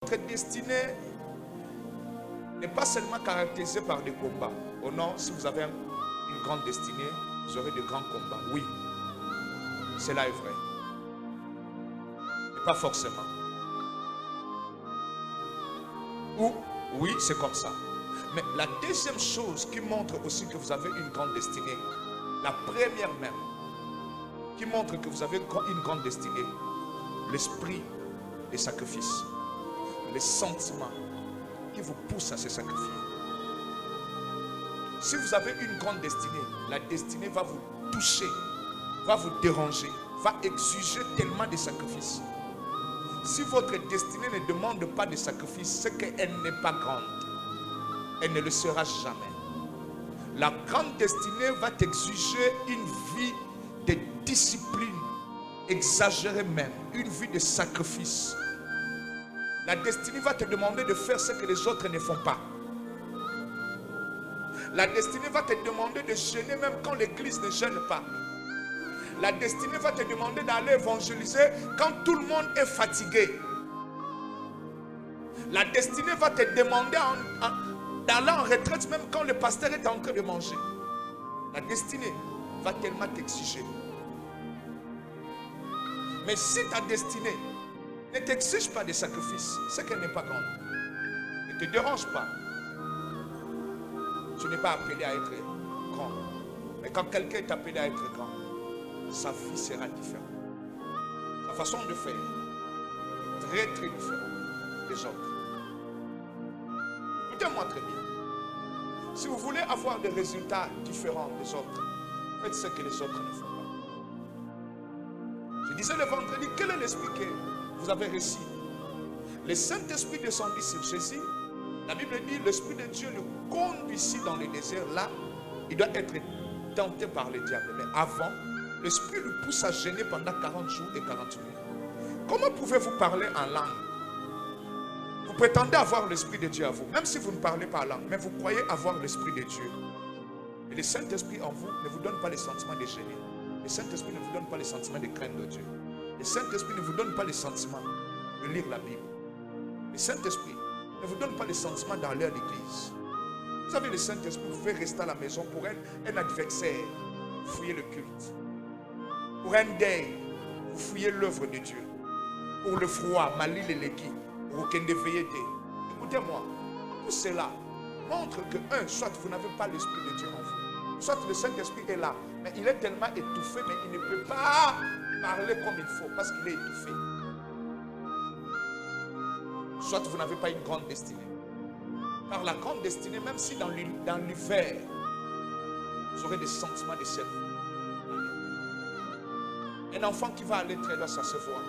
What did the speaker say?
Votre destinée n'est pas seulement caractérisée par des combats. Oh non, si vous avez une grande destinée, vous aurez de grands combats. Oui, cela est vrai. Mais pas forcément. Ou, oui, c'est comme ça. Mais la deuxième chose qui montre aussi que vous avez une grande destinée, la première même, qui montre que vous avez une grande destinée, l'esprit des sacrifices, les sentiments qui vous poussent à se sacrifier. Si vous avez une grande destinée, la destinée va vous toucher, va vous déranger, va exiger tellement de sacrifices. Si votre destinée ne demande pas de sacrifices, c'est qu'elle n'est pas grande. Elle ne le sera jamais. La grande destinée va t'exiger une vie de discipline, exagérée même, une vie de sacrifice. La destinée va te demander de faire ce que les autres ne font pas. La destinée va te demander de jeûner même quand l'église ne jeûne pas. La destinée va te demander d'aller évangéliser quand tout le monde est fatigué. La destinée va te demander d'aller en retraite même quand le pasteur est en train de manger. La destinée va tellement t'exiger. Mais si ta destinée ne t'exige pas de sacrifices, c'est qu'elle n'est pas grande. Ne te dérange pas. Tu n'es pas appelé à être grand. Mais quand quelqu'un est appelé à être grand, sa vie sera différente. Sa façon de faire, très très différente des autres. Écoutez-moi très bien. Si vous voulez avoir des résultats différents des autres, faites ce que les autres ne font pas. Je disais le vendredi, quel est l'esprit que vous avez reçu? Le Saint-Esprit descendit sur Jésus. La Bible dit, l'Esprit de Dieu le conduisit dans le désert. Là, il doit être tenté par le diable. Mais avant, l'Esprit le pousse à jeûner pendant 40 jours et 40 nuits. Comment pouvez-vous parler en langue? Vous prétendez avoir l'Esprit de Dieu à vous, même si vous ne parlez pas langue, mais vous croyez avoir l'Esprit de Dieu. Et le Saint-Esprit en vous ne vous donne pas le sentiment de gêner. Le Saint-Esprit ne vous donne pas le sentiment de craindre Dieu. Le Saint-Esprit ne vous donne pas le sentiment de lire la Bible. Le Saint-Esprit ne vous donne pas le sentiment d'aller à l'église. Vous avez le Saint-Esprit, vous pouvez rester à la maison pour un adversaire. Vous fouillez le culte. Pour un deuil, vous fouillez l'œuvre de Dieu. Pour le froid, Mali le légui, pour aucun veillé. Écoutez-moi, tout cela montre que, soit vous n'avez pas l'Esprit de Dieu en vous, soit le Saint-Esprit est là, mais il est tellement étouffé, mais il ne peut pas parler comme il faut, parce qu'il est étouffé. Soit vous n'avez pas une grande destinée. Car la grande destinée, même si dans l'hiver, vous aurez des sentiments de cerveau. Un enfant qui va à l'étranger, ça se voit.